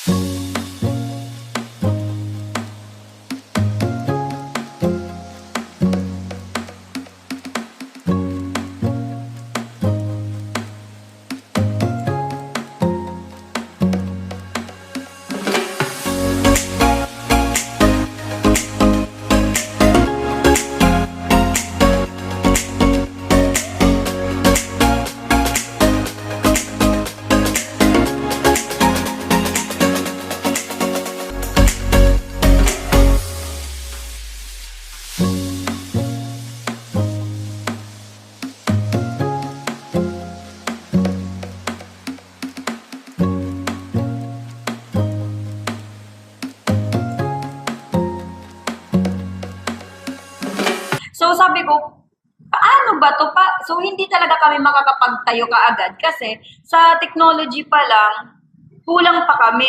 So sabi ko, paano ba to pa? So hindi talaga kami makakapagtayo kaagad kasi sa technology pa lang, kulang pa kami.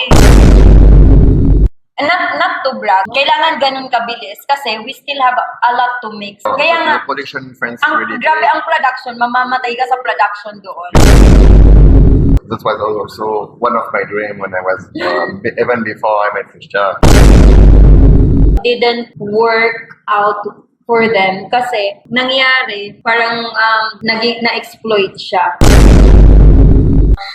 And not to brag, kailangan ganun kabilis kasi we still have a lot to make. Kaya nga, Your production friends ang, really grabe great. ang production, mamamatay ka sa production doon. That was also one of my dream when I was even before I met Fisher. Didn't work out for them kasi nangyari, parang na-exploit siya.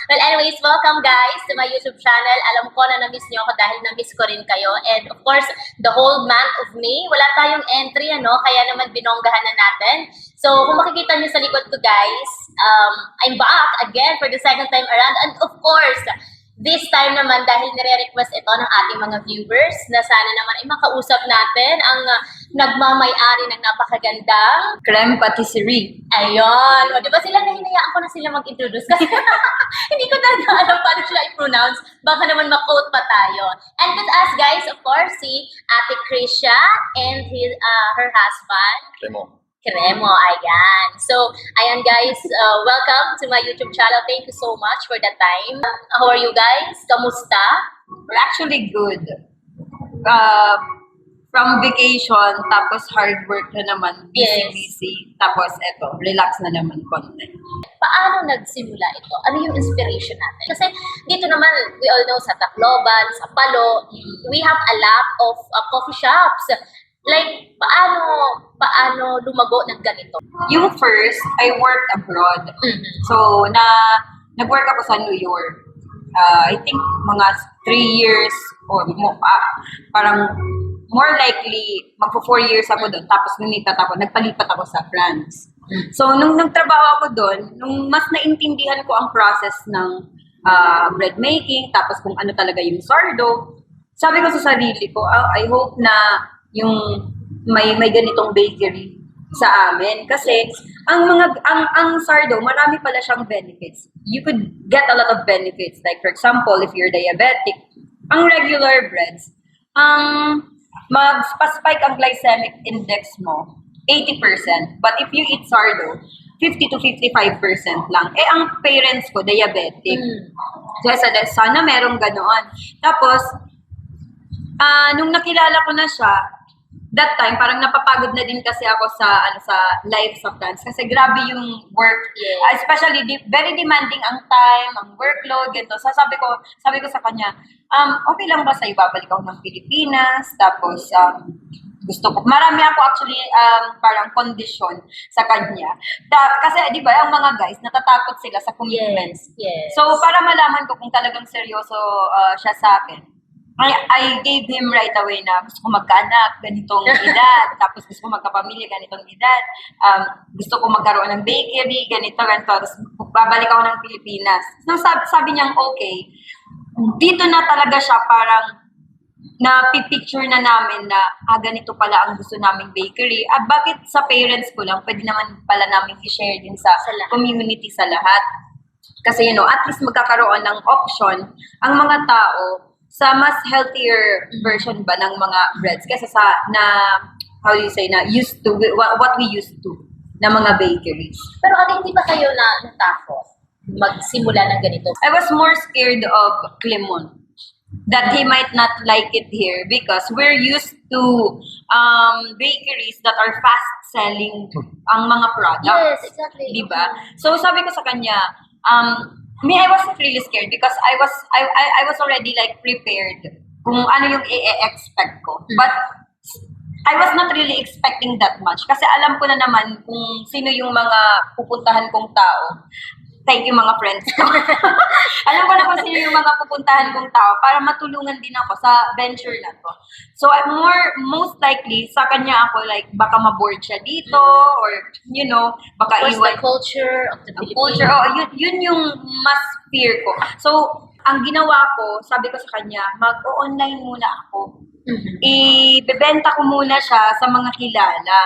Well, anyways, welcome guys to my YouTube channel. Alam ko na na-miss niyo ako dahil na-miss ko rin kayo. And of course, the whole month of May, wala tayong entry, kaya naman binonggahan na natin. So, kung makikita niyo sa likod ko guys, I'm back again for the second time around. And of course, this time naman dahil nire-request ito ng ating mga viewers na sana naman ay makausap natin ang nagmamay-ari ng napakagandang Creme patisserie. ayun. O, di ba sila nahinayaan ko na sila mag-introduce kasi hindi ko talaga alam paano sila i-pronounce. Baka naman ma-quote pa tayo. And with us guys, of course, si Ate Krisha and her husband, Clement. Cremo, ayan. So, ayan guys, welcome to my YouTube channel. Thank you so much for the time. How are you guys? Kamusta? We're actually good. From vacation, tapos hard work na naman, busy, tapos eto, relax na naman konti. Paano nagsimula ito? Ano yung inspiration natin? Kasi dito naman, we all know sa Tacloban, sa Palo, we have a lot of coffee shops. Like, paano lumago ng ganito? Yung first, I worked abroad. So, nag-work ako sa New York. I think mga 3 years or parang more likely, magpo 4 years ako doon. Tapos nagpalipat ako sa France. So, nung nagtrabaho ako doon, nung mas naintindihan ko ang process ng bread making, tapos kung ano talaga yung sourdough, sabi ko sa sarili ko, I hope na yung may ganitong bakery sa amin. Kasi, ang sourdough, marami pala siyang benefits. You could get a lot of benefits. Like, for example, if you're diabetic, ang regular breads, mag-spike ang glycemic index mo, 80%. But if you eat sourdough, 50 to 55% lang. Eh, ang parents ko, diabetic. So, sana merong ganoon. Tapos, nung nakilala ko na siya, that time, parang napapagod na din kasi ako sa life sa France. Kasi grabe yung work. Especially, very demanding ang time, ang workload, ganito. So, sabi ko sa kanya, okay lang ba sa'yo, babalik ako ng Pilipinas? Tapos, gusto ko. Marami ako actually parang condition sa kanya. Kasi, di ba, ang mga guys, natatakot sila sa commitments. Yes. So, para malaman ko kung talagang seryoso siya sa akin, I gave him right away na gusto ko magkaanak, ganitong edad, tapos gusto ko magkapamilya, ganitong edad, gusto ko magkaroon ng bakery, ganito, tapos babalik ako ng Pilipinas. So sabi niyang okay, dito na talaga siya parang na-picture na namin na ganito pala ang gusto naming bakery. Bakit sa parents ko lang, pwede naman pala namin i-share din sa community sa lahat. Kasi at least magkakaroon ng option ang mga tao sa mas healthier version ba ng mga breads kaysa sa how do you say, na used to, what we used to na mga bakeries. Pero hindi ba kayo natakot magsimula ng ganito? I was more scared of Clement, that he might not like it here because we're used to bakeries that are fast selling ang mga products. Yes, exactly. Diba? So sabi ko sa kanya, Me, I wasn't really scared because I was already like prepared kung ano yung i-expect ko. But I was not really expecting that much kasi alam ko na naman kung sino yung mga pupuntahan kong tao. Thank you mga friends ko. Alam ko na kung sino yung mga pupuntahan kong tao para matulungan din ako sa venture na to. So I'm most likely sa kanya ako like baka ma-board siya dito or you know, baka What's iwan the culture of the Philippines? culture. Oh, yun yung mas fear ko. So, ang ginawa ko, sabi ko sa kanya, mag-online muna ako. Ibebenta ko muna siya sa mga kilala.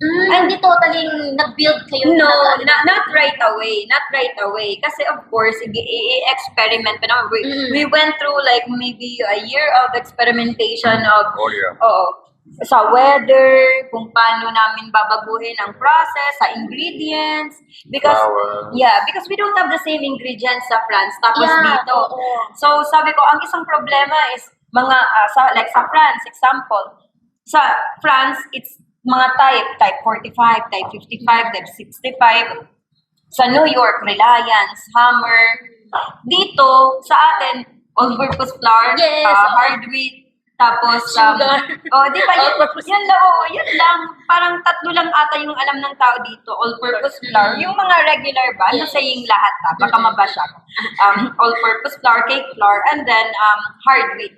Hindi totally nag-build kayo. No, ng- not right away. Not right away. Kasi of course, i-experiment pa naman. We went through like maybe a year of experimentation of Oh yeah. sa weather, kung paano namin babaguhin ang process, sa ingredients. Because, Flowers. yeah, because we don't have the same ingredients sa France, tapos Yeah, dito. oo. So, sabi ko, ang isang problema is, mga, like sa France, example, sa France, it's mga type 45, type 55, type 65. Sa New York, Reliance, Hammer. Dito, sa atin, all-purpose flour, Yes, hard wheat, tapos, Sugar. di ba, All-purpose. yun lang. Parang tatlo lang ata yung alam ng tao dito, all-purpose flour. Yung mga regular ba, ano Yes. saying lahat baka mabash ako. All-purpose flour, cake flour, and then hard wheat.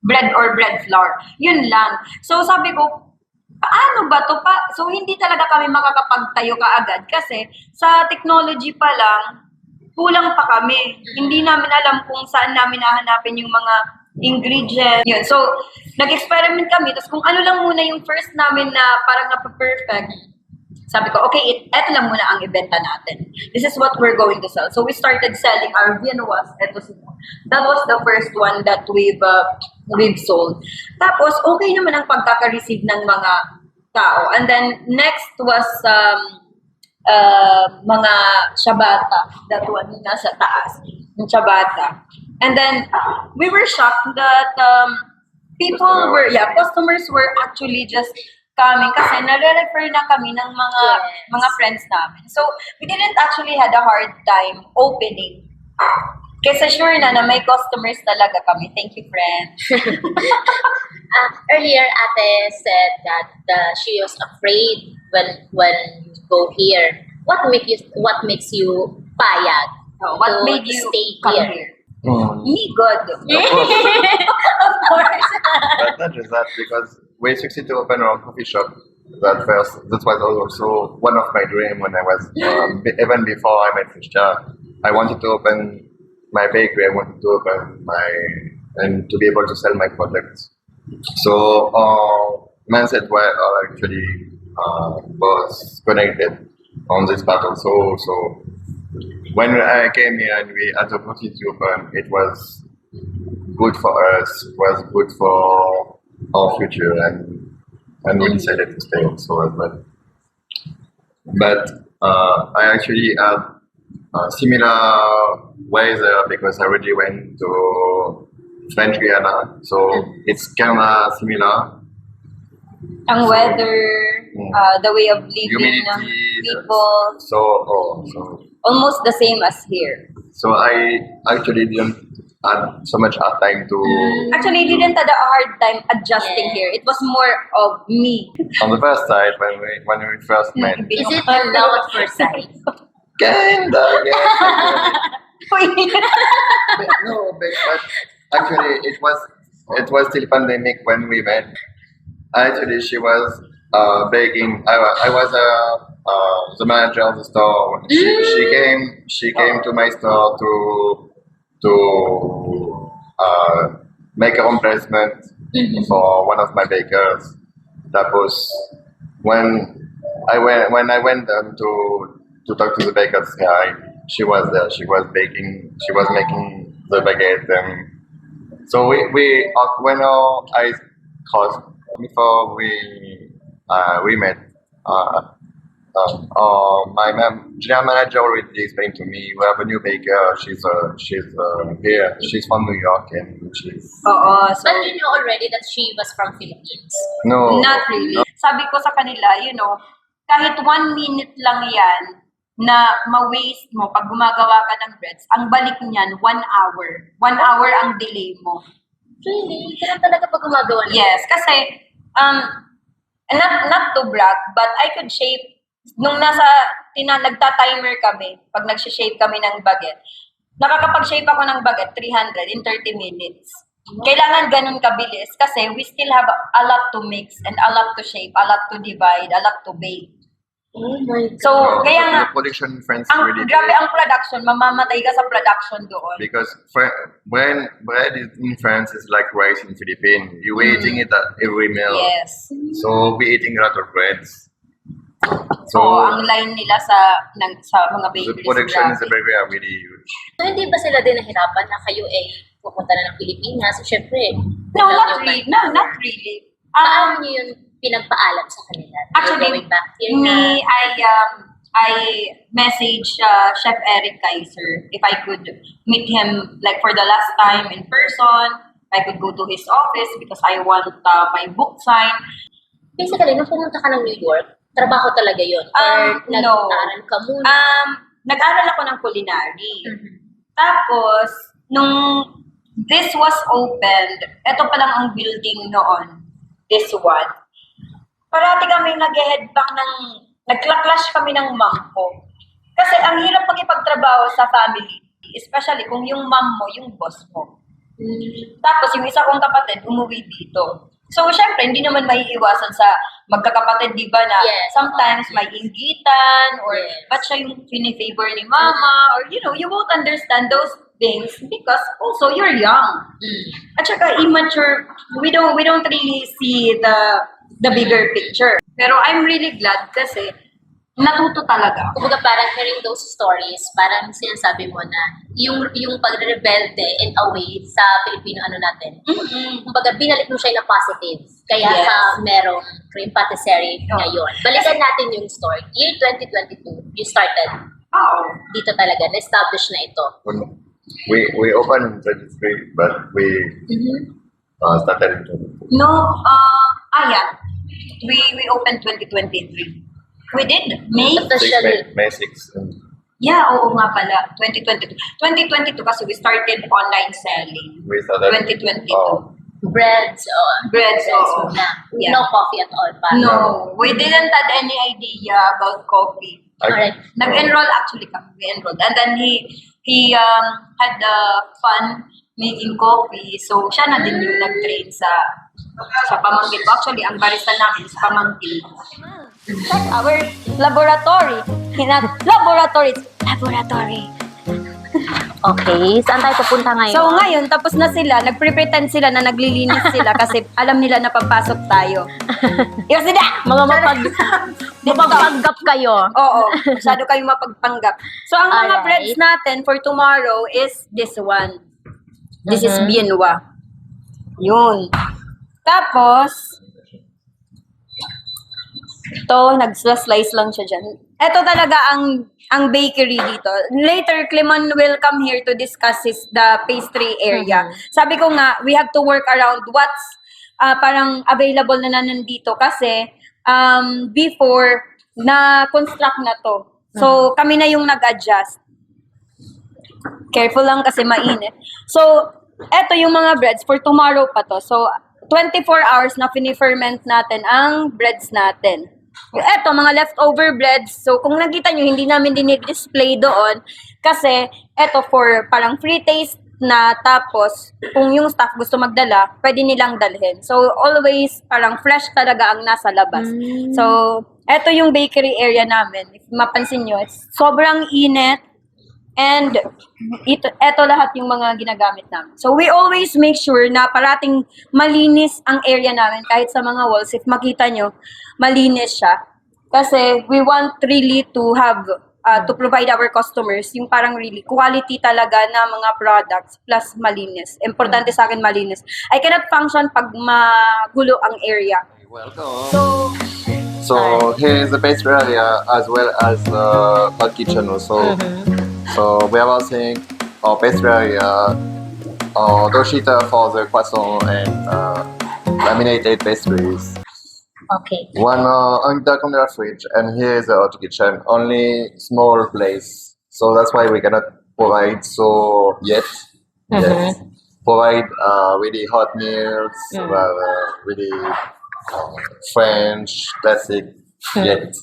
Bread or bread flour. Yun lang. So sabi ko, paano ba to pa? So hindi talaga kami makakapagtayo kaagad kasi sa technology pa lang, kulang pa kami. Hindi namin alam kung saan namin hahanapin yung mga ingredients. Yun. So, nag-experiment kami. Tapos kung ano lang muna yung first namin na parang napa-perfect, sabi ko, okay, eto lang muna ang ibenta natin. This is what we're going to sell. So we started selling our viennoise. That was the first one that we've sold. Tapos, okay naman ang pagkaka-receive ng mga tao. And then, next was mga ciabatta. That one, nasa taas. Yung ciabatta. And then, we were shocked that customers were actually just coming kasi nare-refer na kami ng mga friends namin. So, we didn't actually had a hard time opening. Kasi sure na may customers talaga kami. Thank you, friends. Earlier, Ate said that she was afraid when you go here. What makes you payag? What to made you stay come here? here? Mm. Me, God. Of course. But not just that, because we succeeded to open our coffee shop. That was also one of my dreams when I was even before I met Fishta. I wanted to open my bakery. I wanted to open and to be able to sell my products. So mindset actually was connected on this part also. So when I came here and we had the opportunity to open, it was good for us. It was good for our future, and we decided to stay also as well. But I actually had similar ways there because I already went to French Guiana, so it's kind of similar. Ang weather, the way of living ng Humidity, people, so almost the same as here. So I actually didn't had so much hard time to Actually, didn't had a hard time adjusting Yeah. here. It was more of me. on the first side when we first met. Is it love at first sight? Kinda, yes. But actually it was still pandemic when we met. Actually, she was begging. I was the manager of the store. She came to my store to make a replacement for one of my bakers. That was when I went to talk to the baker's guy. She was there. She was baking. She was making the baguette. And so we when our eyes crossed before we met. My general manager already explained to me we have a new baker. She's here. She's from New York and she's Oo, so But you know already that she was from Philippines. no. not really. Sabi ko sa kanila, kahit 1 minute lang yan, na ma-waste mo pag gumagawa ka ng breads, ang balik niyan, 1 hour. 1 hour ang delay mo. Really? Ganun talaga pag gumagawa na. Yes, kasi, not to brag, but I could shape, nung nagta-timer kami, pag nag-shape kami ng baguette, nakakapag-shape ako ng baguette 300 in 30 minutes. Kailangan ganun kabilis kasi we still have a lot to mix and a lot to shape, a lot to divide, a lot to bake. Oh my God. So, kaya nga, the production in France is ang really grabe great ang production, mamamatay ka sa production doon. because when bread is in France is like rice in Philippines. You're eating it at every meal. Yes. So we eating a lot of breads. So, ang line nila sa mga The bakeries. production is grabe. really huge. So, hindi ba sila din nahirapan na kayo pupunta na ng Pilipinas? So, syempre, No, not really. No, not really. paano niyo yun pinagpaalam sa kanila? Actually, Going back here na, me, I messaged Chef Eric Kaiser if I could meet him like for the last time in person. I could go to his office because I want my book signed. basically, nung pumunta ka ng New York, trabaho talaga yun? Or No. nag-aaral ka muna? Nag-aral ako ng culinary. Mhm. Tapos, nung this was opened, ito pa lang ang building noon, this one. Parati kami nag-headbang nagla-clash kami ng mom ko. Kasi ang hirap makipagtrabaho sa family, especially kung yung mom mo, yung boss mo. Tapos yung isa kong kapatid, umuwi dito. So, syempre, hindi naman maiiwasan sa magkakapatid, di ba, na Yes. sometimes may inggitan, or Yes. ba't siya yung favor ni mama, or, you won't understand those things because also you're young. At saka immature, we don't really see the bigger picture. Pero I'm really glad kasi natuto talaga ako. Kumbaga parang hearing those stories, parang sinasabi mo na yung pagre-rebelde in a way sa Filipino natin. Kumbaga binalik mo siya na positive. Kaya Yes. sa merong cream patisserie Oh. ngayon. Balikan natin yung story. Year 2022, you started Oo. dito talaga, na-establish na ito. When we opened in 23, but we started in 24. No, yeah. We opened 2023. We did. May? Officially. May 6. Yeah, oo nga pala. 2022. 2022 kasi we started online selling. We started. 2022. Breads, Breads, oo. na. Yeah. No coffee at all pa. No, we didn't had any idea about coffee. Alright. Nag-enroll actually kami. We enrolled. And then he had fun making coffee. So, siya na din yung nag-train sa pamangkin ko. Actually, ang barista namin is pamangkin. That's our laboratory. Laboratory. Okay, saan tayo pupunta ngayon? So, ngayon, tapos na sila. Nagpre-pretend sila na naglilinis sila kasi alam nila na papasok tayo. Kasi na! mga mapagpanggap kayo. Oo, masyado kayong mapagpanggap. So, ang mga Alright. breads natin for tomorrow is this one. This is bienwa. Yun. Tapos, ito, nag-slice lang siya dyan. Ito talaga ang bakery dito. Later, Clemon will come here to discuss the pastry area. Sabi ko nga, we have to work around what's parang available na nandito kasi before, na-construct na to. So, kami na yung nag-adjust. Careful lang kasi mainit. So, eto yung mga breads for tomorrow pa to. So, 24 hours na fini-ferment natin ang breads natin. Eto, mga leftover breads. So, kung nakita nyo, hindi namin dinidisplay doon. Kasi, eto for parang free taste na tapos, kung yung staff gusto magdala, pwede nilang dalhin. So, always parang fresh talaga ang nasa labas. So, eto yung bakery area namin. If mapansin nyo, sobrang init. And eto lahat yung mga ginagamit namin. So we always make sure na parating malinis ang area namin kahit sa mga walls. If makita nyo, malinis siya. Kasi we want really to have, to provide our customers yung parang really quality talaga na mga products plus malinis. Importante sa akin malinis. I cannot function pag magulo ang area. Welcome. So here is the pastry area as well as the kitchen also. So we are using our pastry area, dough sheeter for the croissant and laminated pastries. Okay. One intercontinental fridge, and here is the hot kitchen. Only small place, so that's why we cannot provide so yet. Yes, provide really hot meals, really French classic yet.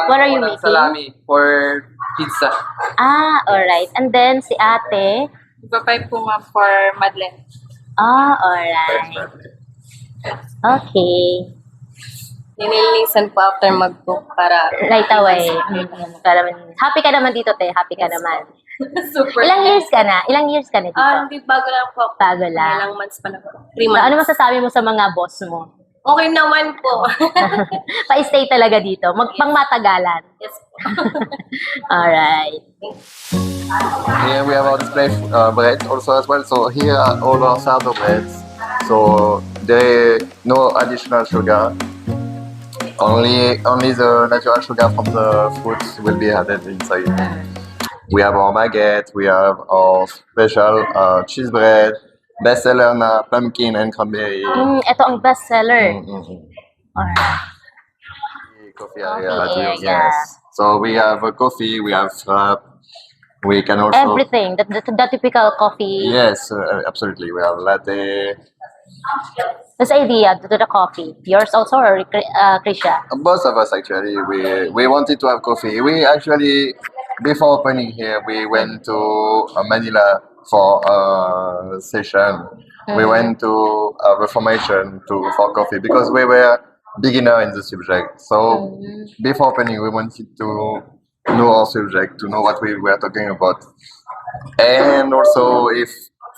What are you making? Salami for pizza. Ah, alright. And then si ate. Ipapay po ma'am for Madeleine. Ah, alright. Okay. Nililisan po after mag-cook para Right away. Happy ka naman dito, te. Happy ka naman. super. Ilang years ka na? Ilang years ka na dito? Hindi, bago lang po ako. Bago lang. Ilang months pa lang po. 3 So, months. ano masasabi mo sa mga boss mo? Okay naman po. Pa-stay talaga dito. Pang-matagalan. Yes po. Alright. Here we have our display bread also as well. So here are all our sourdough breads. So there no additional sugar. Only the natural sugar from the fruits will be added inside. We have our baguette. We have our special cheese bread. Bestseller na pumpkin and cranberry. Ito ang best seller. Alright. Coffee Coffee area, area. yes. So we have a coffee. We have frap. We can also Everything. The typical coffee. yes, absolutely. We have latte. This idea to the coffee. Yours also or Krisha? Both of us actually, we wanted to have coffee. We actually, before opening here, we went to Manila for a session. We went to a reformation for coffee because we were beginner in the subject. So before opening, we wanted to know our subject, to know what we were talking about, and also if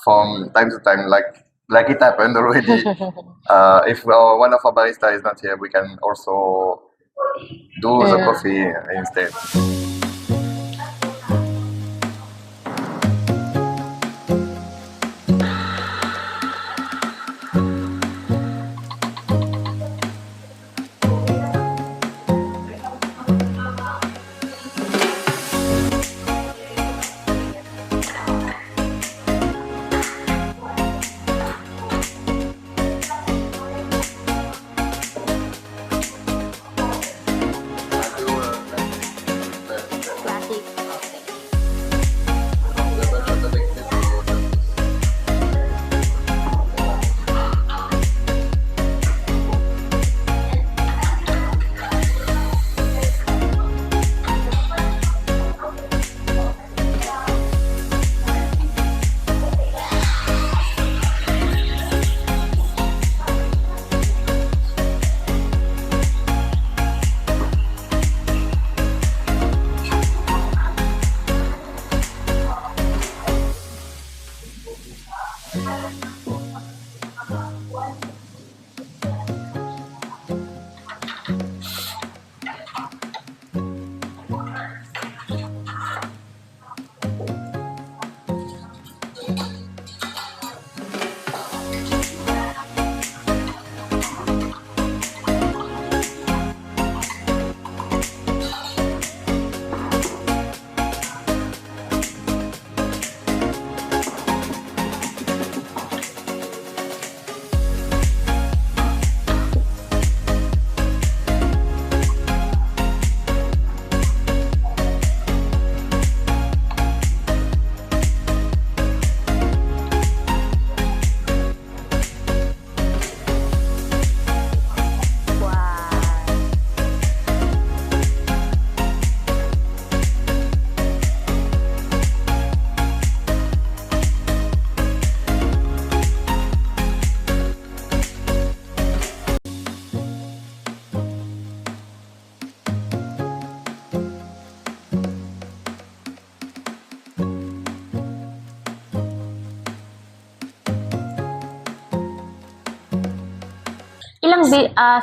from time to time, like it happened already, if one of our barista is not here, we can also do the coffee instead. Classic.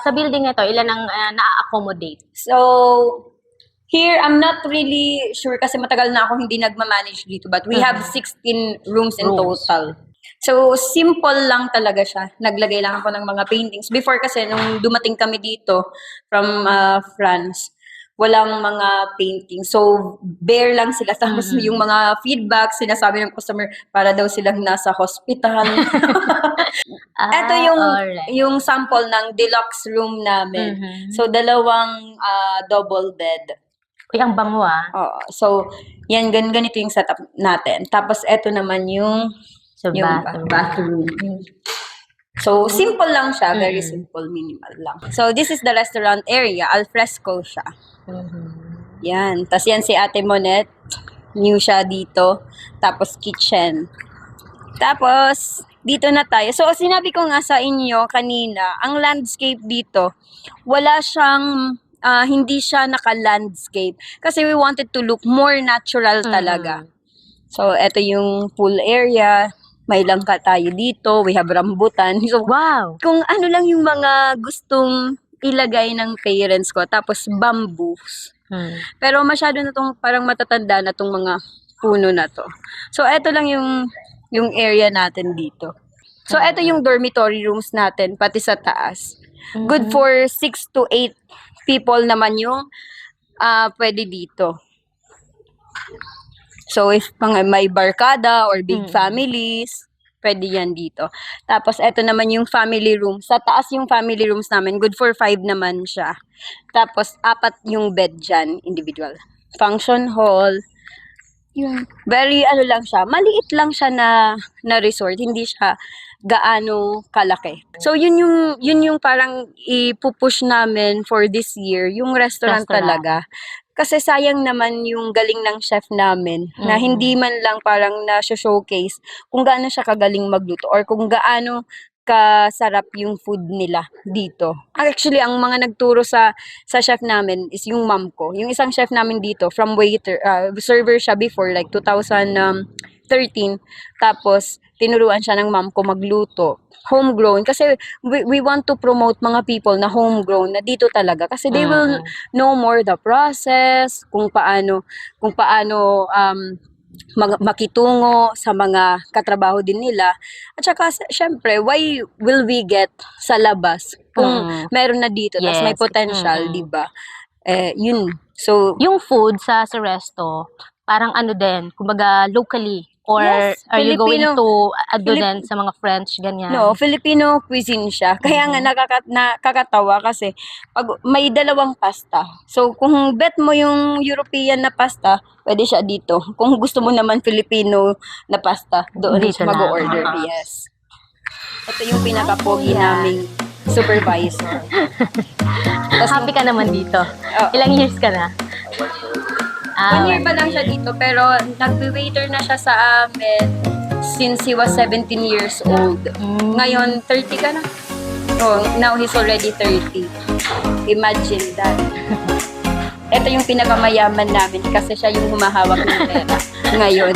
Sa building na to, ilan ang na-accommodate? So, here, I'm not really sure kasi matagal na ako hindi nagmamanage dito. But we have 16 rooms in Rooms. total. So, simple lang talaga siya. Naglagay lang ako ng mga paintings. Before kasi, nung dumating kami dito from France, walang mga painting. So, bare lang sila. Tapos yung mga feedback, sinasabi ng customer, para daw silang nasa hospital. Ito alright. yung sample ng deluxe room namin. Mhm. So, dalawang double bed. Uy, ang bango ah. Oo. So, yan, ganito yung setup natin. Tapos, ito naman yung So, yung bathroom. bathroom. So, simple lang siya. Very simple, minimal lang. So, this is the restaurant area. Alfresco siya. Mhm. Yan. Tapos yan si Ate Monette. New siya dito. Tapos kitchen. Tapos, dito na tayo. So, sinabi ko nga sa inyo kanina, ang landscape dito, wala siyang, hindi siya naka-landscape. Kasi we wanted to look more natural talaga. So, eto yung pool area. May langka tayo dito. We have rambutan. So, Wow! kung ano lang yung mga gustong ilagay ng parents ko. Tapos, bamboos. Pero masyado na tong parang matatanda na tong mga puno na to. So, eto lang yung area natin dito. So, eto yung dormitory rooms natin, pati sa taas. Good for 6 to 8 people naman yung pwede dito. So, if may barkada or big families, pwede yan dito. Tapos, eto naman yung family room. Sa taas yung family rooms namin, good for 5 naman siya. Tapos, 4 yung bed dyan, individual. Function hall. Yun. Very, lang siya. Maliit lang siya na resort. Hindi siya gaano kalaki. So, yun yung parang ipupush namin for this year. Yung restaurant talaga. Kasi sayang naman yung galing ng chef namin na hindi man lang parang na-showcase kung gaano siya kagaling magluto or kung gaano kasarap yung food nila dito. Actually, ang mga nagturo sa chef namin is yung mom ko. Yung isang chef namin dito, from waiter, server siya before, like 2013. Tapos, tinuruan siya ng mom ko magluto. Homegrown. Kasi we want to promote mga people na homegrown na dito talaga. Kasi they will know more the process, kung paano makitungo sa mga katrabaho din nila. At saka, syempre, why will we get sa labas kung meron na dito, tas may Yes. potential, di ba? Yun. So, Yung food sa resto, parang ano din, kumbaga locally, or Yes, are you going Filipino- to din sa mga French, ganyan? no, Filipino cuisine siya. Kaya nga nakakatawa kasi pag may dalawang pasta. So, kung bet mo yung European na pasta, pwede siya dito. Kung gusto mo naman Filipino na pasta, doon Dito siya lang. mag-order. Yes. Ito yung pinaka-pogi naming supervisor. Happy ka naman dito. Oo. Ilang years ka na? 1 year pa lang siya dito, pero nag-waiter na siya sa amin since he was 17 years old. Ngayon, 30 ka na? Oh, now he's already 30. Imagine that. Ito yung pinakamayaman namin kasi siya yung humahawak ng pera. Ngayon,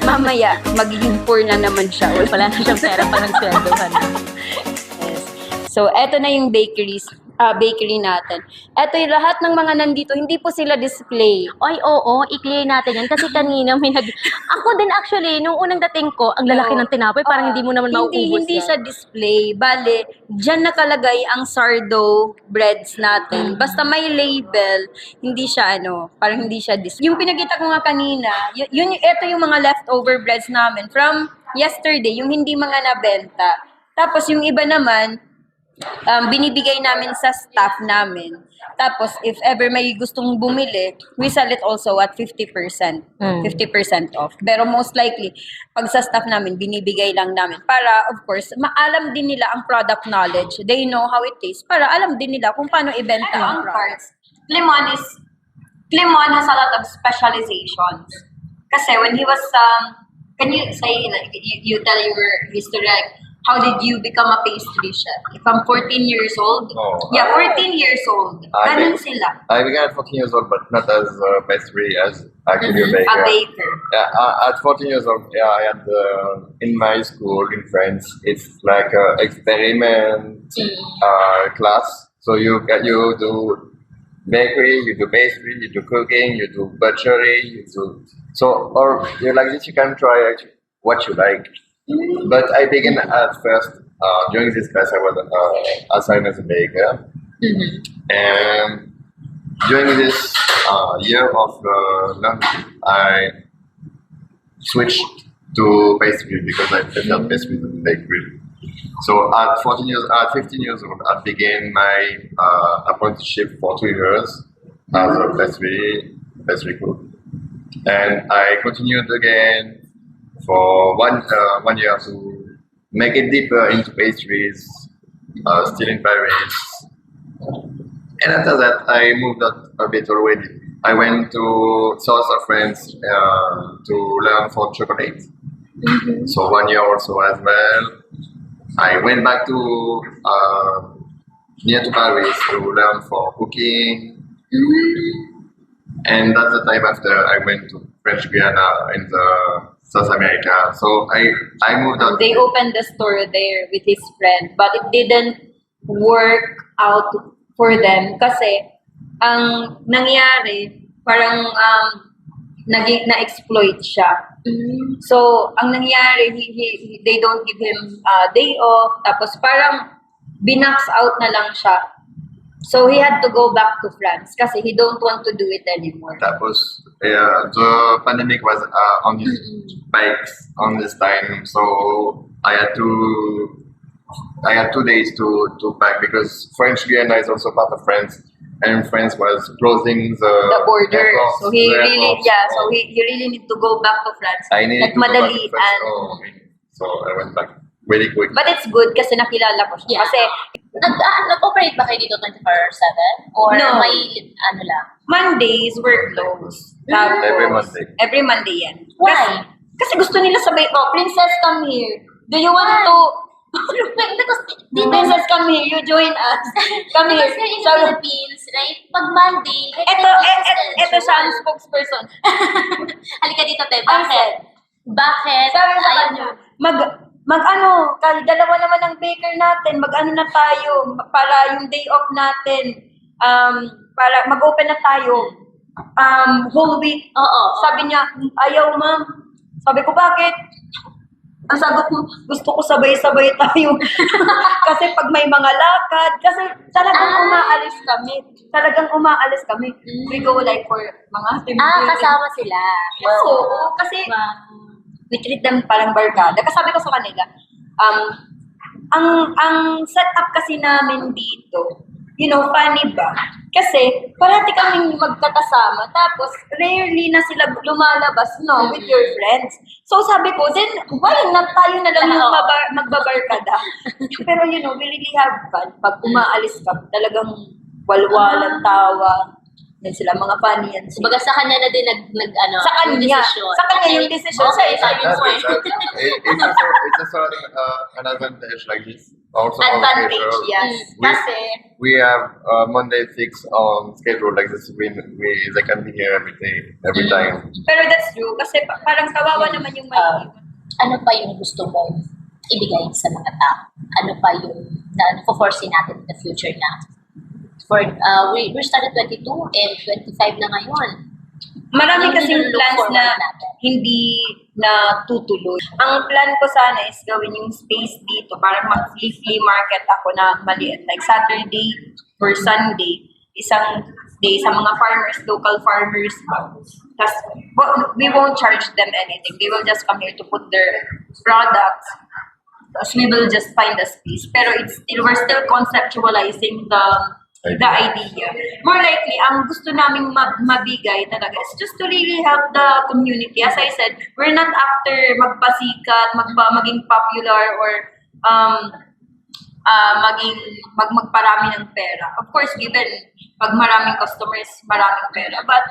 mamaya, magiging poor na naman siya. Wala na siyang pera pa ng sweldo ka na. Yes. So, eto na yung bakery natin. Eto yung lahat ng mga nandito, hindi po sila display. Ay, oo, i-clear natin yan. Kasi kanina ako din actually, nung unang dating ko, ang lalaki ng tinapay, parang hindi mo naman mauubos Hindi yan. siya display. Bale, dyan nakalagay ang sourdough breads natin. Basta may label, hindi siya parang hindi siya display. Yung pinakita ko nga kanina, ito yung mga leftover breads namin from yesterday, yung hindi mga nabenta. Tapos yung iba naman, binibigay namin sa staff namin. Tapos, if ever may gustong bumili, we sell it also at 50%. 50% off. Pero most likely, pag sa staff namin, binibigay lang namin. Para, of course, maalam din nila ang product knowledge. They know how it tastes. Para alam din nila kung paano ibenta ang parts. Clemon has a lot of specializations. Kasi when he was, can you say, like, you tell your history, like, how did you become a pastry chef? From 14 years old? Oh, Yeah, 14 years old. Ganun sila. I began at 14 years old, but not as a pastry, as actually a baker. A baker. Yeah, at 14 years old, I had in my school in France. It's like a experiment class. So you do bakery, you do pastry, you do cooking, you do butchery, or like this. You can try actually what you like. But I began at first during this class. I was assigned as a baker, and during this year of learning, I switched to pastry because I felt pastry is a bakery. So at 15 years old, I began my apprenticeship for 2 years as a pastry cook, and I continued again for one year to make it deeper into pastries, still in Paris. And after that, I moved out a bit already. I went to south of France to learn for chocolate. So 1 year or so as well. I went back to near to Paris to learn for cooking. And that's the time after I went to French Guiana in the South America. So I moved out. They opened the store there with his friend, but it didn't work out for them kasi ang nangyari, parang na-exploit siya. So, ang nangyari, they don't give him day off, tapos parang binax out na lang siya. So, he had to go back to France kasi he don't want to do it anymore. Tapos the pandemic was on his bikes on this time, so I had 2 days to pack because French Guiana is also part of France, and France was closing The border. airports, So, he the really, airports. yeah, so he really need to go back to France. I needed Like, to go back to madali. France, so I went back really quick. But it's good kasi nakilala ko siya. Yeah. Kasi Nag-operate ba kayo dito 24/7? Or No. may ano lang? Mondays were closed. Tapos, Every Monday. Every Monday yan. Why? Kasi gusto nila sabay, oh, princess, come here. Do you want to... Because dito Princess, come here. You join us. Come here. because here in the So, Philippines, right? Pag Monday, ito siya ang spokesperson. Halika dito, te. I Bakit? said, Bakit? sabi sa Ayaw kanya, mo? mag-ano, dalawa naman ang baker natin, mag-ano na tayo, para yung day off natin, para mag-open na tayo, whole week. Oo. Sabi niya, ayaw ma'am. Sabi ko, bakit? Ang sagot mo, gusto ko sabay-sabay tayo. Kasi pag may mga lakad, kasi talagang umaalis kami. We go like for mga Kasama sila. Oo, kasi we treat them parang barkada. Kasi sabi ko sa kanila, ang setup kasi namin dito, funny ba? Kasi parati kaming magkakasama, tapos rarely na sila lumalabas, with your friends. So sabi ko, then why not tayo na lang yung magbabarkada? Pero we really have fun. Pag umaalis ka, talagang walwalan, tawa. Yan sila, mga funny yan. Kumbaga sa kanya na din Sa kanya. desisyon. Sa kanya yung desisyon. Okay, Sa sabi mo eh. It's also an advantage like this. Also Advantage, on schedule. yes. Kasi, We have Monday fixed on schedule like this. They can be here every time. pero that's true. Kasi parang kawawa naman yung may Ano pa yung gusto mong ibigay sa mga tao? Ano pa yung na-foresee natin in the future na? We started 22 and 25 na ngayon. Marami Hindi kasing nilook plans forward na natin. hindi na tutuloy. Ang plan ko sana is gawin yung space dito para mag-flea market ako na maliit. Like Saturday or Sunday, isang day sa mga farmers, local farmers. Tapos, we won't charge them anything. They will just come here to put their products. Tapos we will just find a space. Pero we're still conceptualizing the idea. More likely, ang gusto naming mabigay talaga is just to really help the community. As I said, we're not after magpasikat, maging popular, or magparami ng pera. Of course, given pag maraming customers, maraming pera. But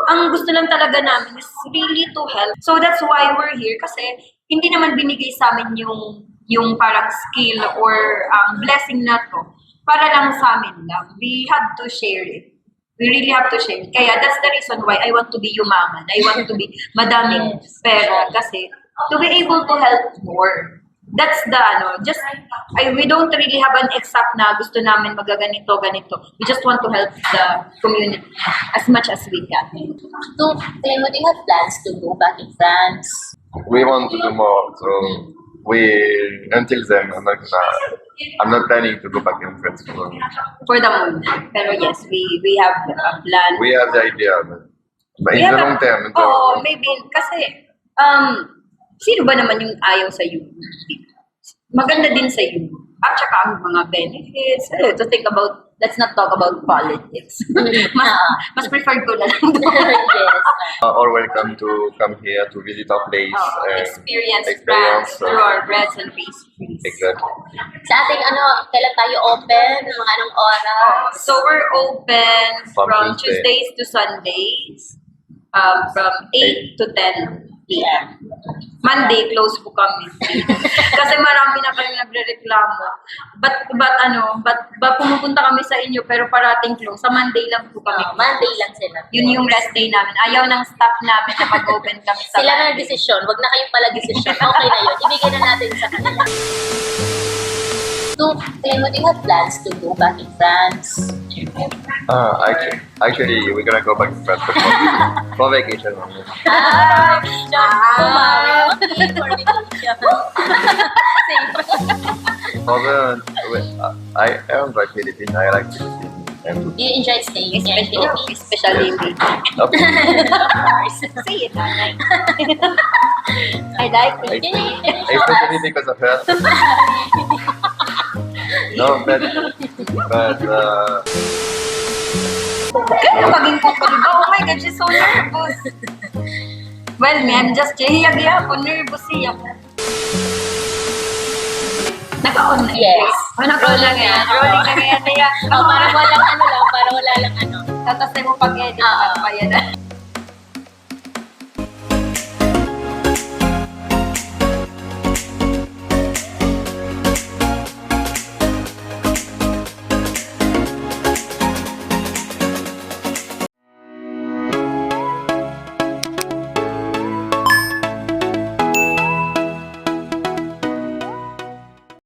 ang gusto lang talaga namin is really to help. So that's why we're here, kasi hindi naman binigay sa amin yung parang skill or blessing na to para lang sa amin lang. We have to share it. We really have to share it. Kaya that's the reason why I want to be yumaman. I want to be madaming pera kasi to be able to help more. That's the we don't really have an exact na gusto namin magaganito, ganito. We just want to help the community as much as we can. So, do you have plans to go back in France? We want to do more. So until then, I'm not planning to go back in France. For the moment. Pero yes, we have a plan. We have the idea, but We in have the long term, Oo, maybe. Kasi, sino ba naman yung ayaw sa Europe? Maganda din sa Europe. At saka ang mga benefits. To think about, let's not talk about politics. mas preferred ko na lang doon. Yes. all welcome to come here to visit our place. and Experience France so- through our breads and pastries. Exactly. Sa ating kailan tayo open? Mga anong oras? So we're open From from Tuesday. Tuesdays to Sundays, from 8 to 10 p.m. Monday, close po kami. Kasi marami na kayong nagre-reklamo. But pumupunta kami sa inyo pero parating close. Sa Monday lang po kami. Monday lang sila. Yun yung rest day namin. Ayaw ng staff namin na mag-open kami sa Sila na Monday. desisyon. Wag na kayong pala desisyon. Okay na yun. Ibigay na natin sa kanila. So, what do you have plans to go back in France? Actually, we're gonna go back to France for vacation. only. For vacation. Safe. I enjoy Philippines. I like Philippines. And Do you enjoy staying here in Philippines? Especially me. Of course. Say it, nanay. I like it. Can you show especially us? because of her. No, but Kaya maging kukuliba. Oh my God, she's so nervous. Well, me, I'm just hiya-hiya ako. Nervous siya ako. Naka-on na. Yes. Naka-on na ngayon. Rolling na ngayon. Kaya, Oh, parang walang lang, parang wala lang tatas na mo pag-edit. Oo. Bayan na.